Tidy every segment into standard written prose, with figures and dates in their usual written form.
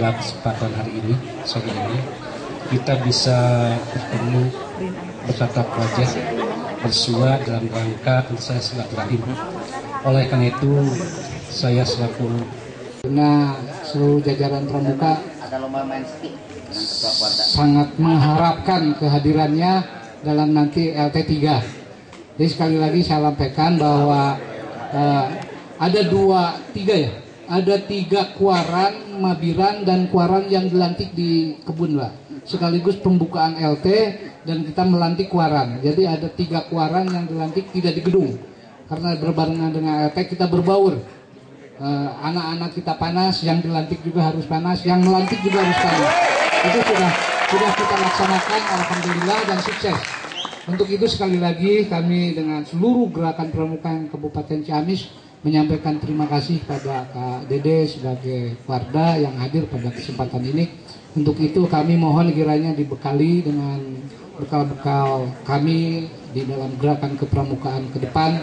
pada kesempatan hari ini, sore ini, kita bisa bertemu, bertatap wajah, bersua dalam rangka saya silaturahim. Oleh karena itu, saya selaku seluruh jajaran Pramuka sangat mengharapkan kehadirannya dalam nanti LT3. Jadi sekali lagi saya sampaikan bahwa ada ada tiga kuaran, mabiran, dan kuaran yang dilantik di kebun, Pak. Sekaligus pembukaan LT dan kita melantik kuaran. Jadi ada 3 kuaran yang dilantik tidak di gedung. Karena berbarengan dengan LT kita berbaur. Anak-anak kita panas, yang dilantik juga harus panas, yang melantik juga harus panas. Itu sudah kita laksanakan, alhamdulillah, dan sukses. Untuk itu sekali lagi kami dengan seluruh gerakan pramuka Kabupaten Ciamis menyampaikan terima kasih pada Kak Dede sebagai Warda yang hadir pada kesempatan ini. Untuk itu kami mohon kiranya dibekali dengan bekal-bekal kami di dalam gerakan kepramukaan ke depan.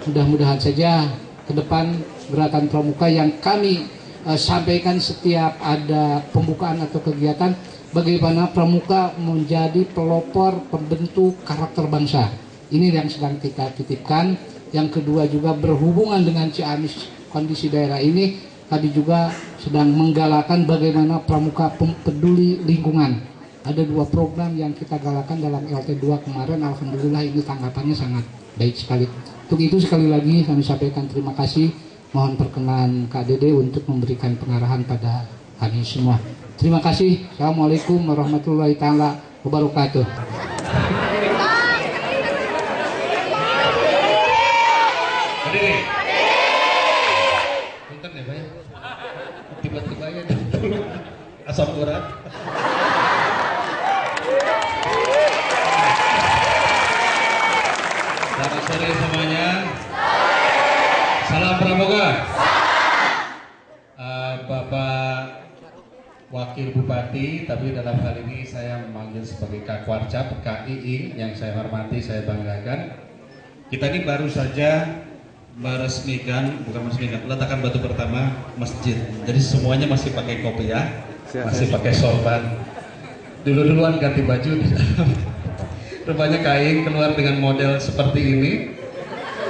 Mudah-mudahan saja ke depan gerakan pramuka yang kami sampaikan setiap ada pembukaan atau kegiatan, bagaimana pramuka menjadi pelopor pembentuk karakter bangsa. Ini yang sedang kita titipkan. Yang kedua juga berhubungan dengan Ciamis, kondisi daerah ini, tadi juga sedang menggalakkan bagaimana pramuka peduli lingkungan. Ada 2 program yang kita galakan dalam LT2 kemarin, alhamdulillah ini tanggapannya sangat baik sekali. Untuk itu sekali lagi kami sampaikan terima kasih. Mohon perkenan Kak Dede untuk memberikan pengarahan pada kami semua. Terima kasih. Assalamualaikum warahmatullahi taala wabarakatuh. Punten ya, Pak. Tiba-tiba ya asam urat. Selamat sore semuanya. Salam Pramuka. Bapak Wakil Bupati, tapi dalam hal ini saya memanggil sebagai Kak Warcap, Kak Iing, yang saya hormati, saya banggakan. Kita ini baru saja meresmikan peletakan batu pertama masjid. Jadi semuanya masih pakai kopiah, masih pakai sorban. Duluan ganti baju. Rupanya Kaing keluar dengan model seperti ini.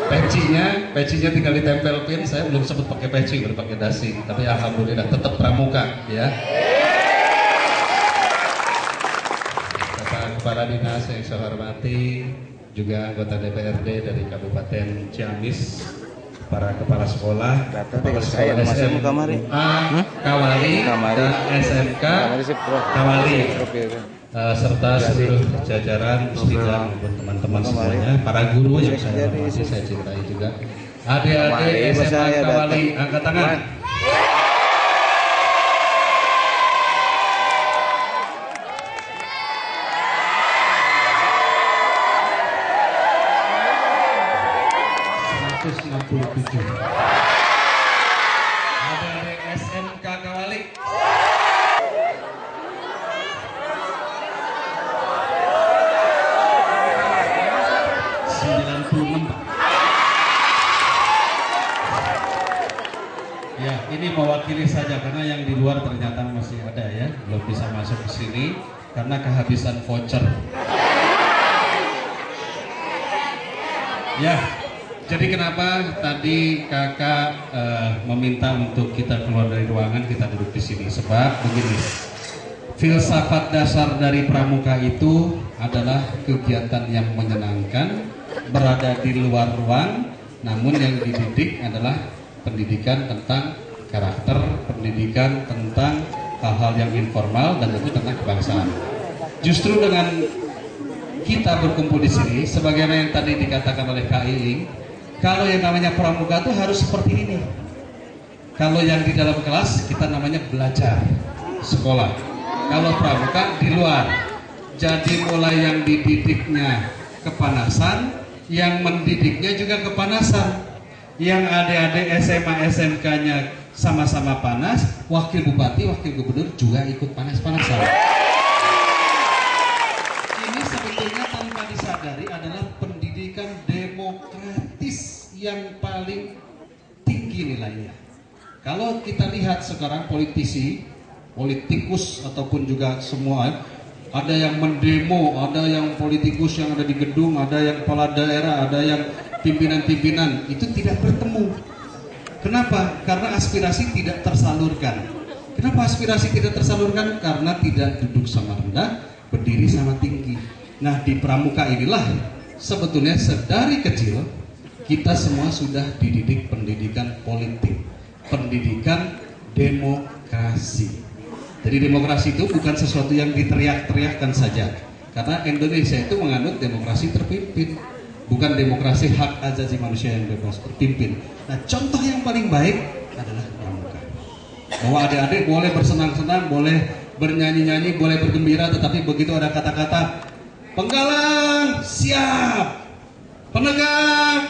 Pecinya tinggal ditempel pin. Saya belum sempat pakai peci, baru pakai dasi. Tapi alhamdulillah tetap pramuka, ya. Bapak Kepala Dinas yang saya hormati, juga anggota DPRD dari Kabupaten Ciamis, para kepala sekolah, kepala sekolah SMA Kawali dan SMK Kawali, serta seluruh jajaran Puspida maupun teman-teman semuanya, para guru yang saya hormati, saya cintai juga. Adik-adik SMA Kawali, angkat tangan. Adik-adik SMK Kawali. 96. Ya, ini mewakili saja karena yang di luar ternyata masih ada ya, belum bisa masuk ke sini karena kehabisan voucher. Ya. Jadi kenapa tadi kakak meminta untuk kita keluar dari ruangan, kita duduk di sini? Sebab begini, filsafat dasar dari pramuka itu adalah kegiatan yang menyenangkan, berada di luar ruang, namun yang dididik adalah pendidikan tentang karakter, pendidikan tentang hal-hal yang informal, dan tentu tentang kebangsaan. Justru dengan kita berkumpul di sini, sebagaimana yang tadi dikatakan oleh Kak Iing, kalau yang namanya pramuka itu harus seperti ini. Kalau yang di dalam kelas kita namanya belajar, sekolah. Kalau pramuka di luar. Jadi mulai yang dididiknya kepanasan, yang mendidiknya juga kepanasan. Yang adik-adik SMA SMK-nya sama-sama panas, wakil bupati, wakil gubernur juga ikut panas-panasan. Ini sebetulnya tanpa disadari adalah pendidikan demokratis yang paling tinggi nilainya. Kalau kita lihat sekarang politisi politikus ataupun juga semua. Ada yang mendemo, ada yang politikus yang ada di gedung, ada yang kepala daerah, ada yang pimpinan-pimpinan, itu tidak bertemu. Kenapa? Karena aspirasi tidak tersalurkan. Kenapa aspirasi tidak tersalurkan? Karena tidak duduk sama rendah, berdiri sama tinggi. Nah, di Pramuka inilah sebetulnya sedari kecil kita semua sudah dididik pendidikan politik, pendidikan demokrasi. Jadi demokrasi itu bukan sesuatu yang diteriak-teriakkan saja. Karena Indonesia itu menganut demokrasi terpimpin, bukan demokrasi hak asasi manusia yang bebas berpimpin. Nah, contoh yang paling baik adalah Pramuka. Bahwa adik-adik boleh bersenang-senang, boleh bernyanyi-nyanyi, boleh bergembira, tetapi begitu ada kata-kata penggalang siap, penegak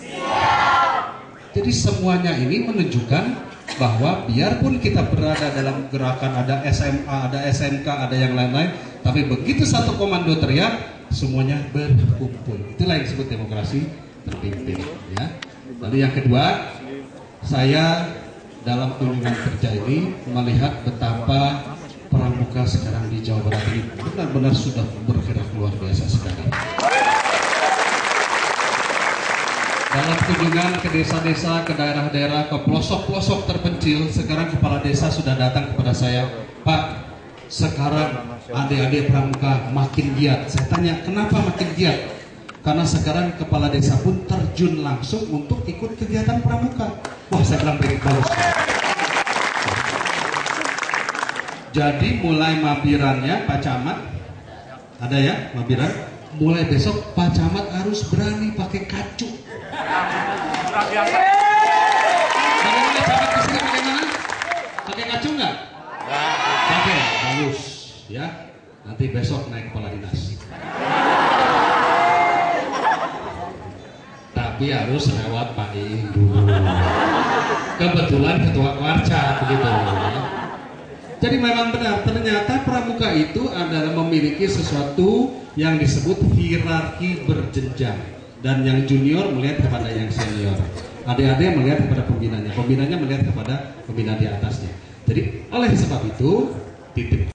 siap. Jadi semuanya ini menunjukkan bahwa biarpun kita berada dalam gerakan, ada SMA, ada SMK, ada yang lain-lain, tapi begitu satu komando teriak, semuanya berkumpul. Itulah yang disebut demokrasi terpimpin. Ya. Lalu yang kedua, saya dalam kunjungan kerja ini melihat betapa Pramuka sekarang di Jawa Barat ini benar-benar sudah bergerak luar biasa sekali. Dalam kunjungan ke desa-desa, ke daerah-daerah, ke pelosok-pelosok terpencil, sekarang kepala desa sudah datang kepada saya, Pak, sekarang adik-adik Pramuka makin giat. Saya tanya, kenapa makin giat? Karena sekarang kepala desa pun terjun langsung untuk ikut kegiatan Pramuka. Wah, saya bilang bagus. Jadi mulai mabirannya Pak Camat, ada ya mabiran, mulai besok Pak Camat harus berani pakai kacu. Bagaimana camat di sini bagaimana? Pakai kacu nggak? Pakai, bagus ya. Nanti besok naik kepala dinas. Tapi harus lewat Pak Iing dulu. Kebetulan ketua Warca begitu. Ya. Jadi memang benar, ternyata Pramuka itu adalah memiliki sesuatu yang disebut hierarki berjenjang. Dan yang junior melihat kepada yang senior, adik-adik melihat kepada pembinanya, pembinanya melihat kepada pembina di atasnya. Jadi oleh sebab itu, titik